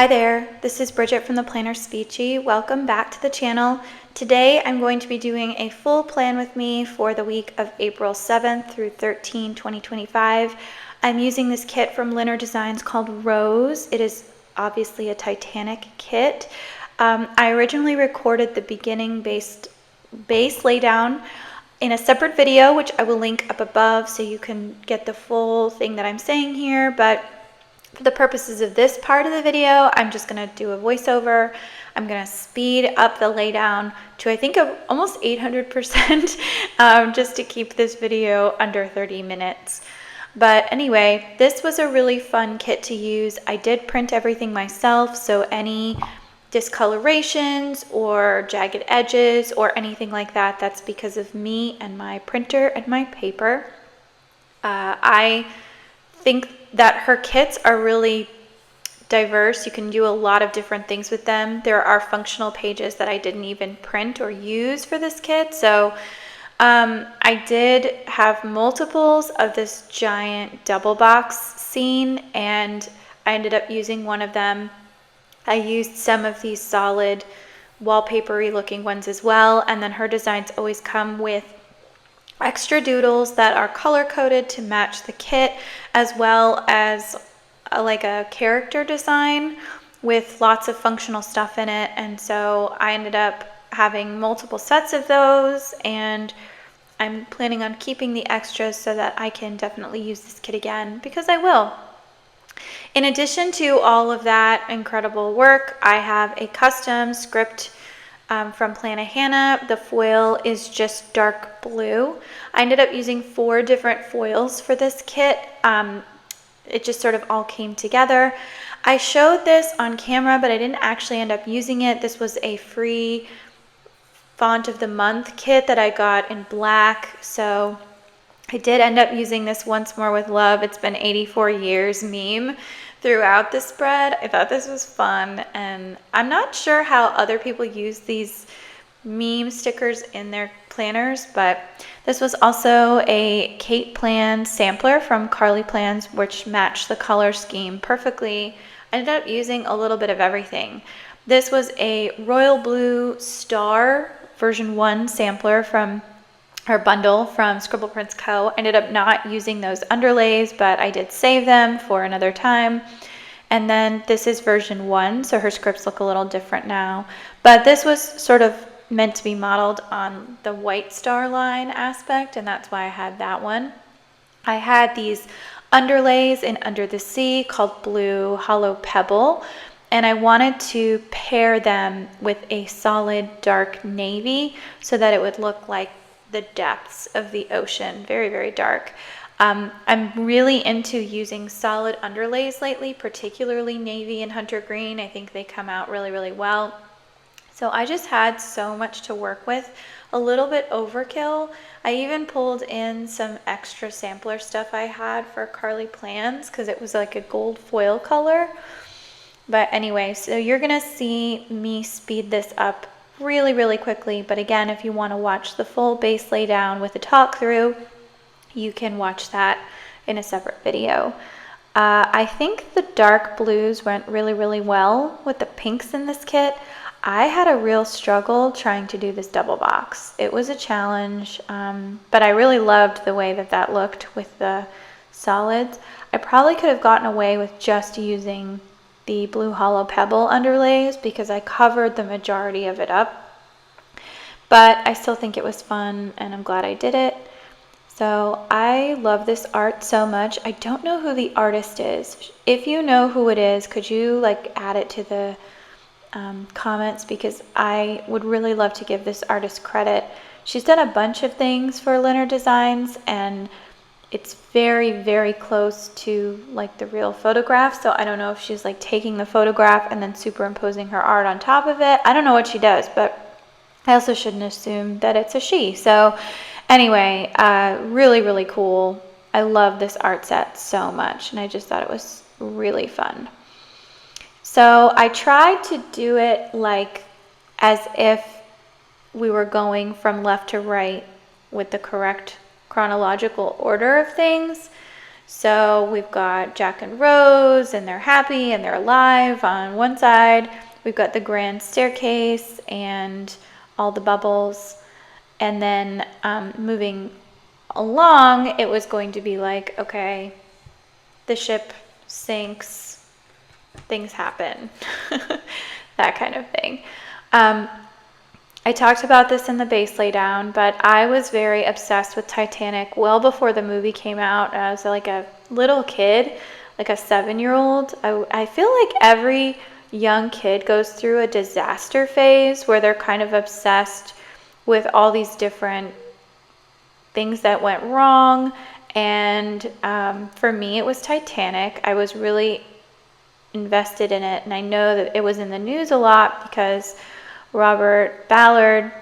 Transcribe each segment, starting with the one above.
Hi there, this is Bridget from the Planner Speechy. Welcome back to the channel. Today I'm going to be doing a full plan with me for the week of April 7th through 13, 2025. I'm using this kit from Linner Designs called Rose. It is obviously a Titanic kit. I originally recorded the beginning base laydown in a separate video, which I will link up above so you can get the full thing that I'm saying here, but for the purposes of this part of the video, I'm just going to do a voiceover. I'm going to speed up the laydown to I think almost 800% just to keep this video under 30 minutes. But anyway, this was a really fun kit to use. I did print everything myself, so any discolorations or jagged edges or anything like that, that's because of me and my printer and my paper. I think that her kits are really diverse. You can do a lot of different things with them. There are functional pages that I didn't even print or use for this kit. So I did have multiples of this giant double box scene, and I ended up using one of them. I used some of these solid wallpapery looking ones as well, and then her designs always come with extra doodles that are color coded to match the kit, as well as like a character design with lots of functional stuff in it. And so I ended up having multiple sets of those, and I'm planning on keeping the extras so that I can definitely use this kit again, because I will. In addition to all of that incredible work, I have a custom script from Plannahannah. The foil is just dark blue. I ended up using 4 different foils for this kit. It just sort of all came together. I showed this on camera, but I didn't actually end up using it. This was a free font of the month kit that I got in black, so I did end up using this Once More with Love, It's Been 84 Years meme throughout the spread. I thought this was fun, and I'm not sure how other people use these meme stickers in their planners, but this was also a Kate Plan sampler from Carly Plans, which matched the color scheme perfectly. I ended up using a little bit of everything. This was a royal blue star version 1 sampler from her bundle from Scribble Prints Co. I ended up not using those underlays, but I did save them for another time. And then this is version 1, so her scripts look a little different now. But this was sort of meant to be modeled on the white star line aspect, and that's why I had that one. I had these underlays in Under the Sea called Blue Hollow Pebble, and I wanted to pair them with a solid dark navy so that it would look like the depths of the ocean, very, very dark. I'm really into using solid underlays lately, particularly navy and hunter green. I think they come out really, really well. So I just had so much to work with, a little bit overkill. I even pulled in some extra sampler stuff I had for Carly Plans because it was like a gold foil color. But anyway, so you're gonna see me speed this up really, really quickly. But again, if you want to watch the full base laydown with a talk through, you can watch that in a separate video. I think the dark blues went really, really well with the pinks in this kit. I had a real struggle trying to do this double box. It was a challenge, but I really loved the way that that looked with the solids. I probably could have gotten away with just using the Blue Hollow Pebble underlays because I covered the majority of it up. But I still think it was fun, and I'm glad I did it. So I love this art so much. I don't know who the artist is. If you know who it is, could you like add it to the comments, because I would really love to give this artist credit. She's done a bunch of things for Linner Designs, and it's very, very close to like the real photograph. So I don't know if she's like taking the photograph and then superimposing her art on top of it. I don't know what she does, but I also shouldn't assume that it's a she. So anyway, really, really cool. I love this art set so much, and I just thought it was really fun. So I tried to do it like as if we were going from left to right with the correct chronological order of things. So we've got Jack and Rose, and they're happy and they're alive on one side. We've got the grand staircase and all the bubbles. And then moving along, it was going to be like, okay, the ship sinks, things happen, that kind of thing. I talked about this in the base laydown, but I was very obsessed with Titanic well before the movie came out. I was like a little kid, like a 7-year-old. I feel like every young kid goes through a disaster phase where they're kind of obsessed with all these different things that went wrong. And for me, it was Titanic. I was really invested in it, and I know that it was in the news a lot because Robert Ballard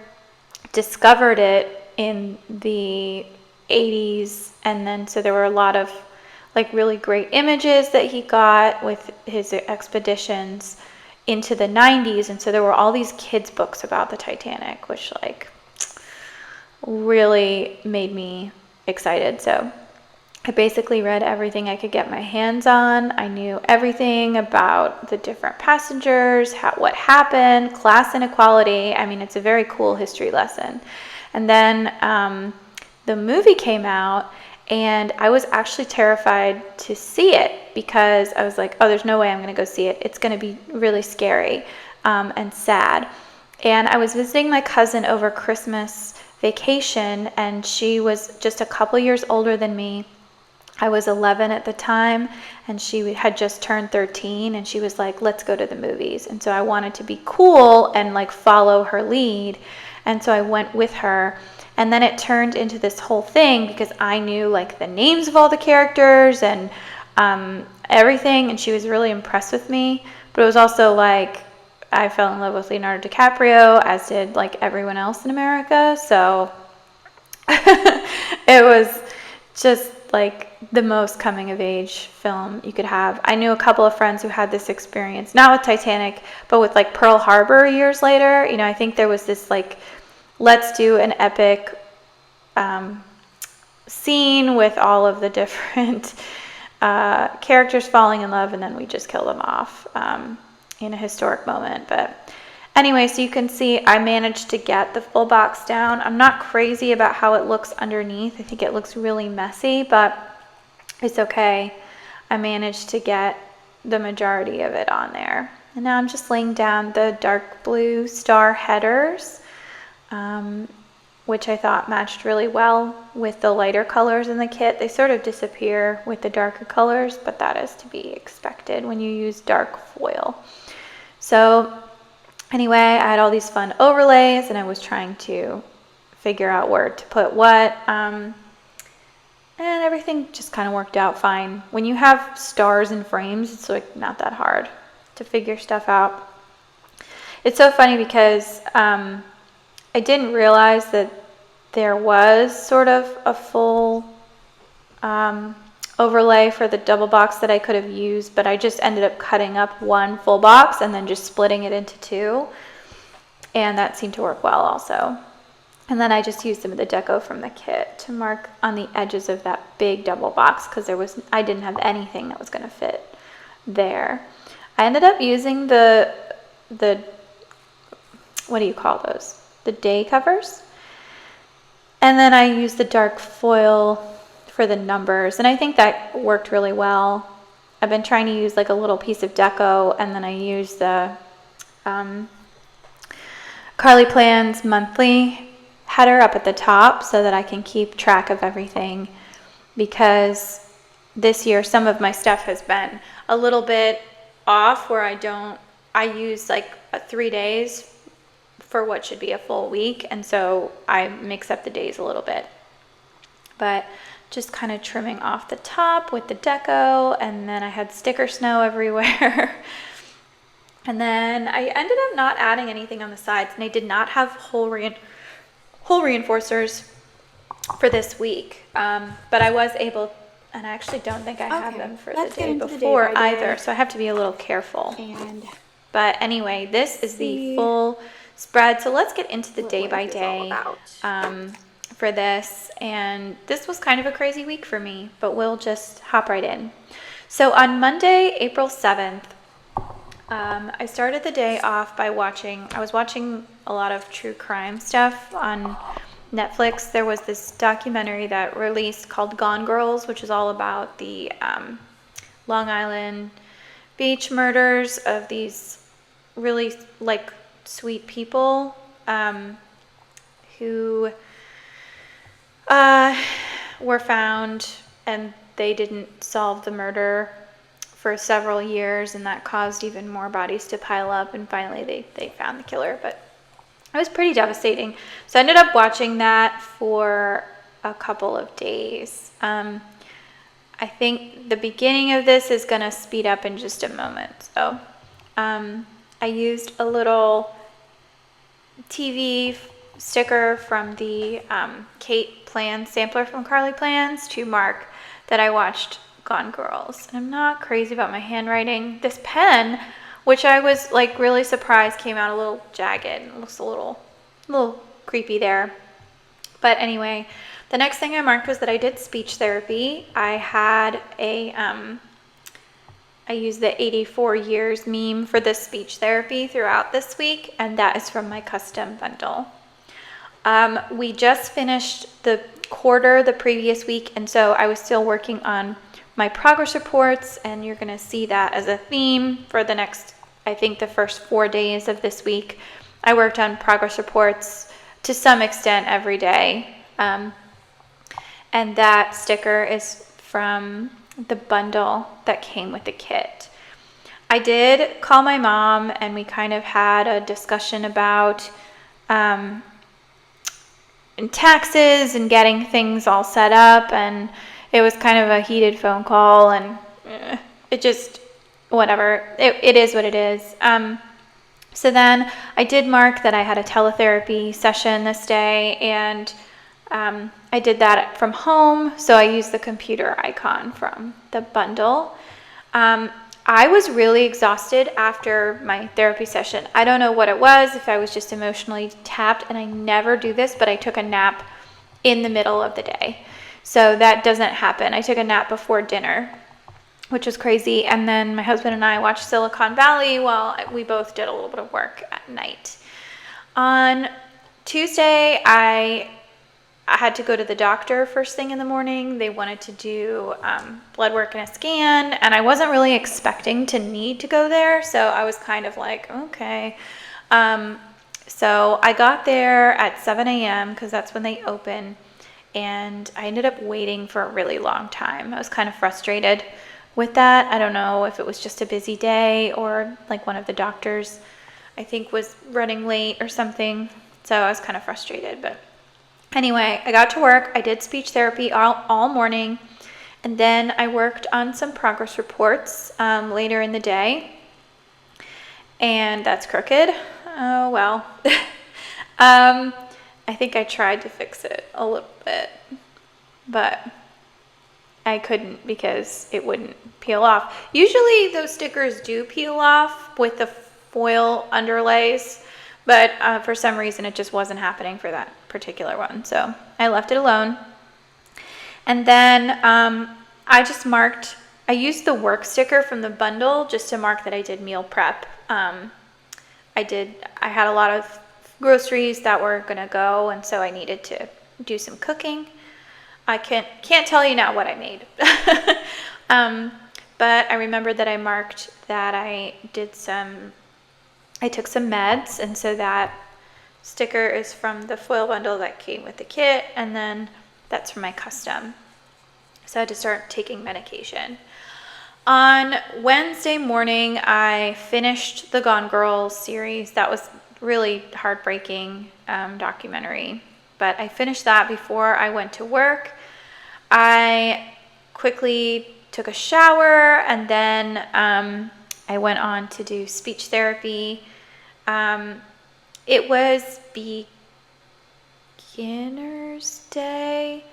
discovered it in the 80s, and then so there were a lot of like really great images that he got with his expeditions into the 90s, and so there were all these kids books about the Titanic, which like really made me excited. So I basically read everything I could get my hands on. I knew everything about the different passengers, what happened, class inequality. I mean, it's a very cool history lesson. And then the movie came out, and I was actually terrified to see it because I was like, oh, there's no way I'm going to go see it. It's going to be really scary and sad. And I was visiting my cousin over Christmas vacation, and she was just a couple years older than me. I was 11 at the time, and she had just turned 13, and she was like, let's go to the movies. And so I wanted to be cool and like follow her lead. And so I went with her. And then it turned into this whole thing because I knew like the names of all the characters and everything. And she was really impressed with me. But it was also like, I fell in love with Leonardo DiCaprio, as did like everyone else in America. So it was just like the most coming of age film you could have. I knew a couple of friends who had this experience, not with Titanic, but with like Pearl Harbor years later. You know, I think there was this like, let's do an epic scene with all of the different characters falling in love, and then we just kill them off in a historic moment. But anyway, so you can see I managed to get the full box down. I'm not crazy about how it looks underneath. I think it looks really messy, but it's okay. I managed to get the majority of it on there. And now I'm just laying down the dark blue star headers, which I thought matched really well with the lighter colors in the kit. They sort of disappear with the darker colors, but that is to be expected when you use dark foil. So anyway, I had all these fun overlays, and I was trying to figure out where to put what, and everything just kind of worked out fine. When you have stars and frames, it's like not that hard to figure stuff out. It's so funny because I didn't realize that there was sort of a full overlay for the double box that I could have used, but I just ended up cutting up one full box and then just splitting it into two, and that seemed to work well also. And then I just used some of the deco from the kit to mark on the edges of that big double box because I didn't have anything that was going to fit there. I ended up using the what do you call those? The day covers. And then I used the dark foil for the numbers, and I think that worked really well. I've been trying to use like a little piece of deco, and then I used the Carly Plans monthly header up at the top so that I can keep track of everything, because this year some of my stuff has been a little bit off where I use like 3 days for what should be a full week, and so I mix up the days a little bit. But just kind of trimming off the top with the deco, and then I had sticker snow everywhere. And then I ended up not adding anything on the sides, and I did not have hole reinforcers for this week, but I was able, and I actually don't think I have them for the day before either, so I have to be a little careful. But anyway, this is the full spread, so let's get into the day by day for this, and this was kind of a crazy week for me, but we'll just hop right in. So on Monday, April 7th, I started the day off by I was watching a lot of true crime stuff on Netflix. There was this documentary that released called Gone Girls, which is all about the Long Island beach murders of these really like sweet people who were found, and they didn't solve the murder for several years, and that caused even more bodies to pile up, and finally they found the killer. But it was pretty devastating. So I ended up watching that for a couple of days. I think the beginning of this is going to speed up in just a moment. So I used a little TV sticker from the Kate Plan sampler from Carly Plans to mark that I watched Gone Girls. And I'm not crazy about my handwriting. This pen, which I was like really surprised, came out a little jagged. It looks a little creepy there. But anyway, the next thing I marked was that I did speech therapy. I had I used the 84 years meme for this speech therapy throughout this week, and that is from my custom bundle. We just finished the quarter the previous week, and so I was still working on my progress reports, and you're going to see that as a theme for the next, I think, the first 4 days of this week. I worked on progress reports to some extent every day, and that sticker is from the bundle that came with the kit. I did call my mom, and we kind of had a discussion about taxes and getting things all set up, and it was kind of a heated phone call, and it just, whatever. It is what it is. So then I did mark that I had a teletherapy session this day, and I did that from home, so I used the computer icon from the bundle. I was really exhausted after my therapy session. I don't know what it was, if I was just emotionally tapped, and I never do this, but I took a nap in the middle of the day. So that doesn't happen. I took a nap before dinner, which was crazy. And then my husband and I watched Silicon Valley while we both did a little bit of work at night. On Tuesday, I had to go to the doctor first thing in the morning. They wanted to do blood work and a scan, and I wasn't really expecting to need to go there, so I was kind of like, okay. So I got there at 7 a.m. because that's when they open, and I ended up waiting for a really long time. I was kind of frustrated with that. I don't know if it was just a busy day or like one of the doctors, I think, was running late or something, so I was kind of frustrated. But anyway, I got to work. I did speech therapy all morning, and then I worked on some progress reports later in the day, and that's crooked. Oh, well. I think I tried to fix it a little bit, but I couldn't because it wouldn't peel off. Usually those stickers do peel off with the foil underlays, but for some reason it just wasn't happening for that particular one, so I left it alone. And then I used the work sticker from the bundle just to mark that I did meal prep. I had a lot of groceries that were gonna go, and so I needed to do some cooking. I can't tell you now what I made. But I remembered that I marked that I took some meds, and so that sticker is from the foil bundle that came with the kit, and then that's from my custom. So I had to start taking medication. On Wednesday morning, I finished the Gone Girls series. That was really heartbreaking documentary, but I finished that before I went to work. I quickly took a shower, and then I went on to do speech therapy. It was beginner's day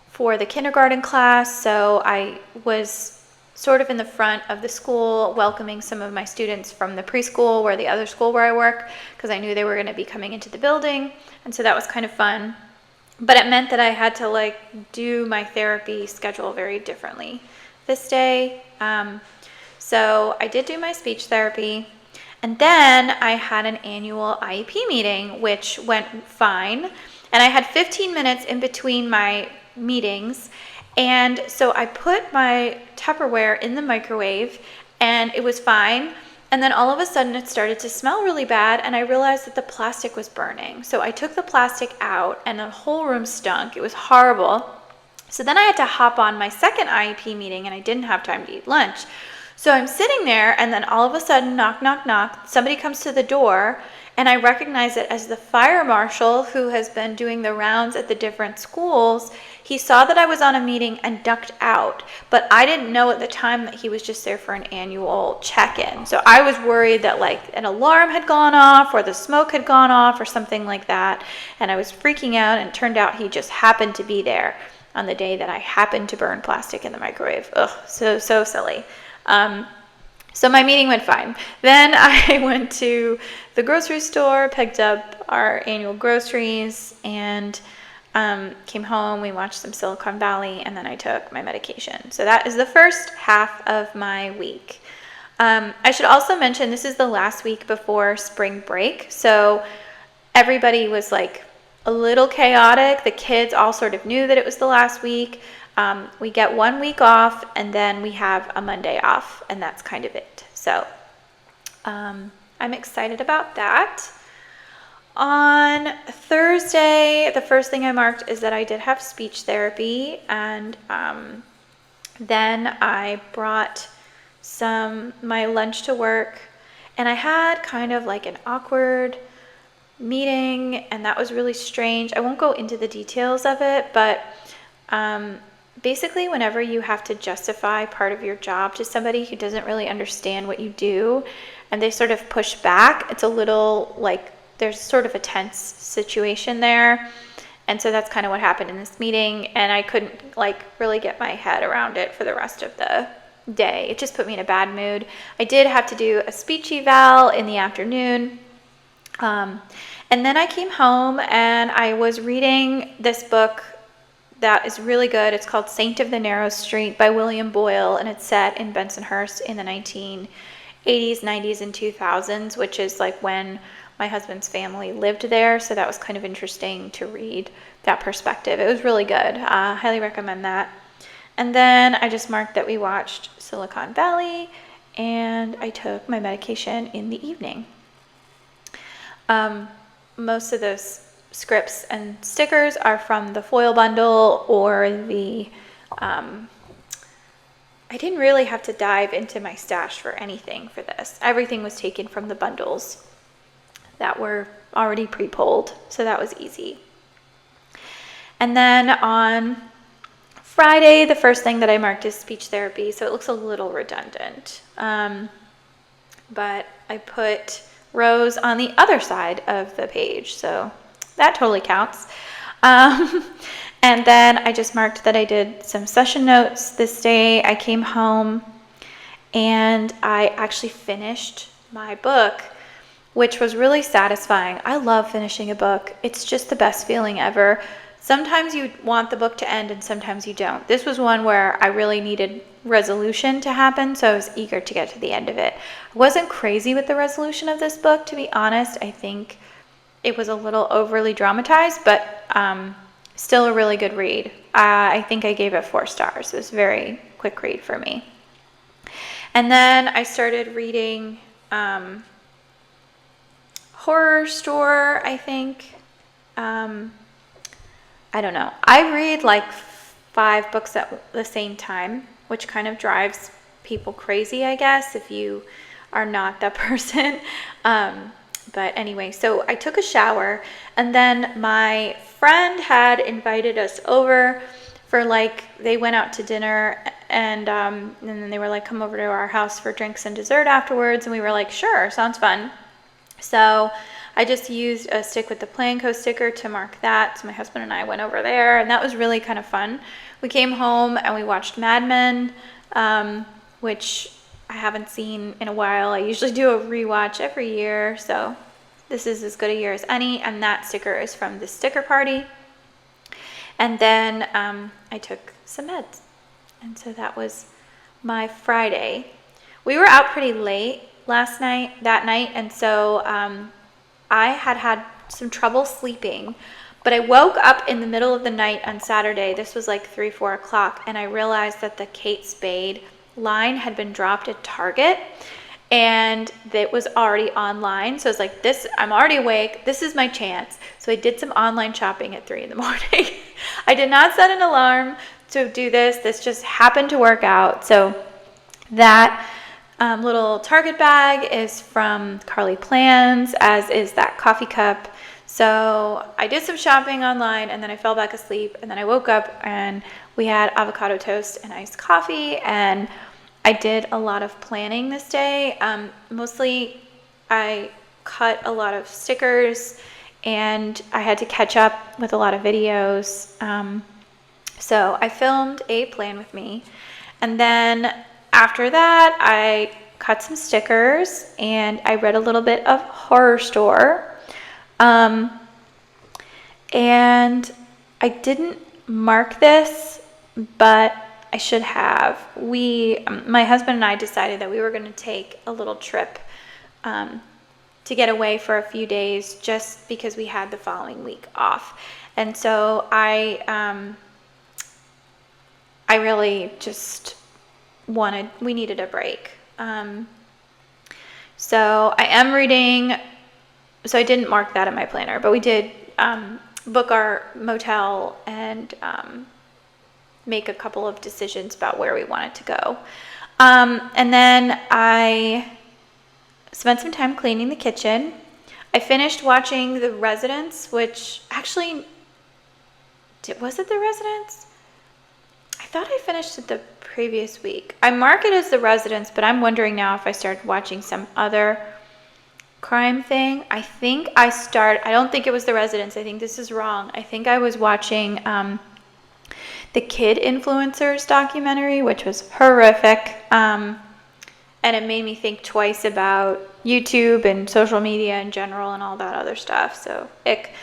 for the kindergarten class, so I was sort of in the front of the school, welcoming some of my students from the preschool where the other school where I work, because I knew they were going to be coming into the building. And so that was kind of fun. But it meant that I had to like do my therapy schedule very differently this day. So I did do my speech therapy. And then I had an annual IEP meeting, which went fine. And I had 15 minutes in between my meetings. And so I put my Tupperware in the microwave and it was fine. And then all of a sudden it started to smell really bad and I realized that the plastic was burning. So I took the plastic out and the whole room stunk. It was horrible. So then I had to hop on my second IEP meeting and I didn't have time to eat lunch. So I'm sitting there and then all of a sudden, knock, knock, knock, somebody comes to the door and I recognize it as the fire marshal who has been doing the rounds at the different schools. He saw that I was on a meeting and ducked out, but I didn't know at the time that he was just there for an annual check-in. So I was worried that like an alarm had gone off or the smoke had gone off or something like that. And I was freaking out and it turned out he just happened to be there on the day that I happened to burn plastic in the microwave. Ugh, so silly. So my meeting went fine. Then I went to the grocery store, picked up our annual groceries, and came home. We watched some Silicon Valley, and then I took my medication. So that is the first half of my week. I should also mention this is the last week before spring break. So everybody was like a little chaotic. The kids all sort of knew that it was the last week. We get 1 week off and then we have a Monday off, and that's kind of it. So I'm excited about that. On Thursday, the first thing I marked is that I did have speech therapy, and then I brought my lunch to work, and I had kind of like an awkward meeting, and that was really strange. I won't go into the details of it, but basically, whenever you have to justify part of your job to somebody who doesn't really understand what you do and they sort of push back, it's a little like there's sort of a tense situation there. And so that's kind of what happened in this meeting, and I couldn't like really get my head around it for the rest of the day. It just put me in a bad mood. I did have to do a speech eval in the afternoon. And then I came home and I was reading this book that is really good. It's called Saint of the Narrow Street by William Boyle, and it's set in Bensonhurst in the 1980s, 90s, and 2000s, which is like when my husband's family lived there. So that was kind of interesting to read that perspective. It was really good. Highly recommend that. And then I just marked that we watched Silicon Valley, and I took my medication in the evening. Most of those scripts and stickers are from the foil bundle or the I didn't really have to dive into my stash for anything for this. Everything was taken from the bundles that were already pre-pulled, so that was easy. And then on Friday, the first thing that I marked is speech therapy, so it looks a little redundant, but I put Rose on the other side of the page, so that totally counts. And then I just marked that I did some session notes this day. I came home and I actually finished my book, which was really satisfying. I love finishing a book. It's just the best feeling ever. Sometimes you want the book to end and sometimes you don't. This was one where I really needed resolution to happen, so I was eager to get to the end of it. I wasn't crazy with the resolution of this book, to be honest. I think it was a little overly dramatized, but still a really good read. I think I gave it 4 stars. It was a very quick read for me. And then I started reading Horror Store, I think. I don't know. I read like 5 books at the same time, which kind of drives people crazy, I guess, if you are not that person. But anyway, so I took a shower, and then my friend had invited us over for they went out to dinner, and then they were like, come over to our house for drinks and dessert afterwards, and we were like, sure, sounds fun. So I just used a Stick with the Plan Co. sticker to mark that. So my husband and I went over there, and that was really kind of fun. We came home and we watched Mad Men. which I haven't seen in a while. I usually do a rewatch every year, so this is as good a year as any, and that sticker is from the sticker party. And then I took some meds, and so that was my Friday. We were out pretty late that night, and so I had some trouble sleeping, but I woke up in the middle of the night on Saturday. This was like 3-4 o'clock, and I realized that the Kate Spade line had been dropped at Target, and it was already online. So I was like, I'm already awake. This is my chance. So I did some online shopping at 3 in the morning. I did not set an alarm to do this. This just happened to work out. So that little Target bag is from Carly Plans, as is that coffee cup. So I did some shopping online, and then I fell back asleep, and then I woke up and we had avocado toast and iced coffee, and I did a lot of planning this day. Mostly I cut a lot of stickers, and I had to catch up with a lot of videos. So I filmed a plan with me, and then after that I cut some stickers and I read a little bit of Horror Store. And I didn't mark this, but I should have. My husband and I decided that we were going to take a little trip to get away for a few days, just because we had the following week off. And so I really just we needed a break. So I am reading, so I didn't mark that in my planner, but we did book our motel and make a couple of decisions about where we wanted to go. And then I spent some time cleaning the kitchen. I finished watching The Residence, which actually, was it The Residence? I thought I finished it the previous week. I mark it as The Residence, but I'm wondering now if I started watching some other crime thing. I don't think it was The Residence. I think this is wrong. I think I was watching the Kid Influencers documentary, which was horrific. And it made me think twice about YouTube and social media in general and all that other stuff. So, ick.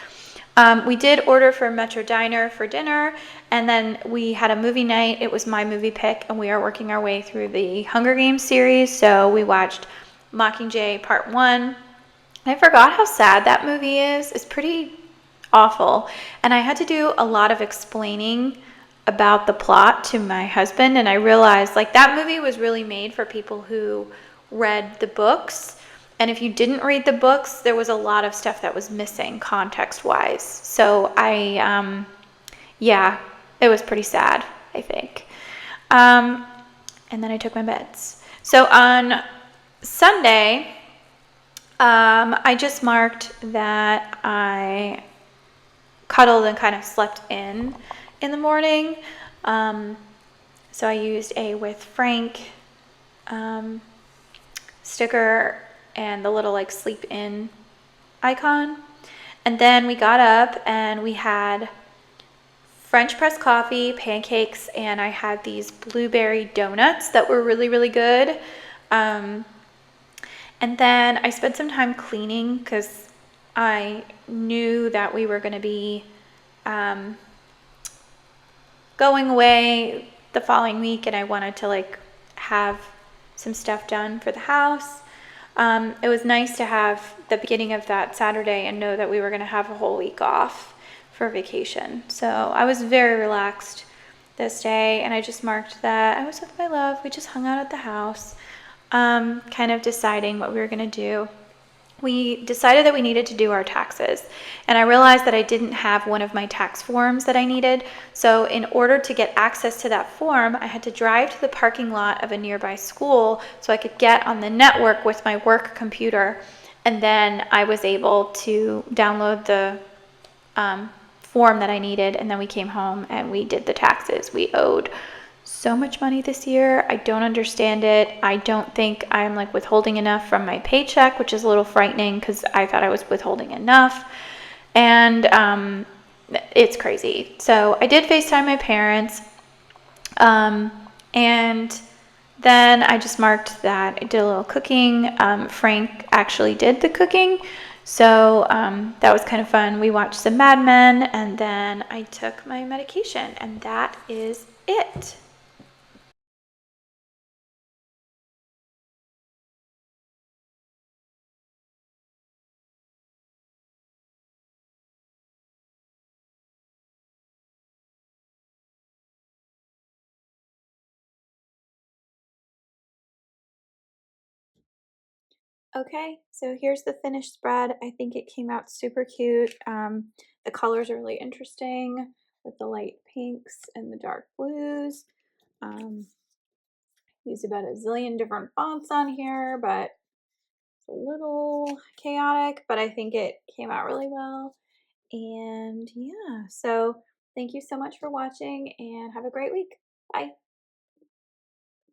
We did order for Metro Diner for dinner, and then we had a movie night. It was my movie pick, and we are working our way through the Hunger Games series. So we watched Mockingjay Part 1. I forgot how sad that movie is. It's pretty awful. And I had to do a lot of explaining about the plot to my husband, and I realized that movie was really made for people who read the books. And if you didn't read the books, there was a lot of stuff that was missing context-wise. So it was pretty sad, I think. And then I took my meds. So on Sunday, I just marked that I cuddled and kind of slept in the morning. So I used a With Frank sticker and the little sleep in icon. And then we got up and we had French press coffee, pancakes, and I had these blueberry donuts that were really, really good. And then I spent some time cleaning because I knew that we were going to be going away the following week, and I wanted to have some stuff done for the house. It was nice to have the beginning of that Saturday and know that we were going to have a whole week off for vacation. So I was very relaxed this day, and I just marked that I was with my love. We just hung out at the house, kind of deciding what we were going to do. We decided that we needed to do our taxes, and I realized that I didn't have one of my tax forms that I needed. So in order to get access to that form, I had to drive to the parking lot of a nearby school so I could get on the network with my work computer, and then I was able to download the form that I needed, and then we came home and we did the taxes. We owed so much money this year. I don't understand it. I don't think I'm withholding enough from my paycheck, which is a little frightening because I thought I was withholding enough. And it's crazy. So I did FaceTime my parents, and Then I just marked that I did a little cooking. Frank actually did the cooking, so that was kind of fun. We watched some Mad Men, and then I took my medication, and that is it. Okay, so here's the finished spread. I think it came out super cute. The colors are really interesting with the light pinks and the dark blues. Um, used about a zillion different fonts on here, but it's a little chaotic, but I think it came out really well. And yeah, so thank you so much for watching and have a great week. Bye.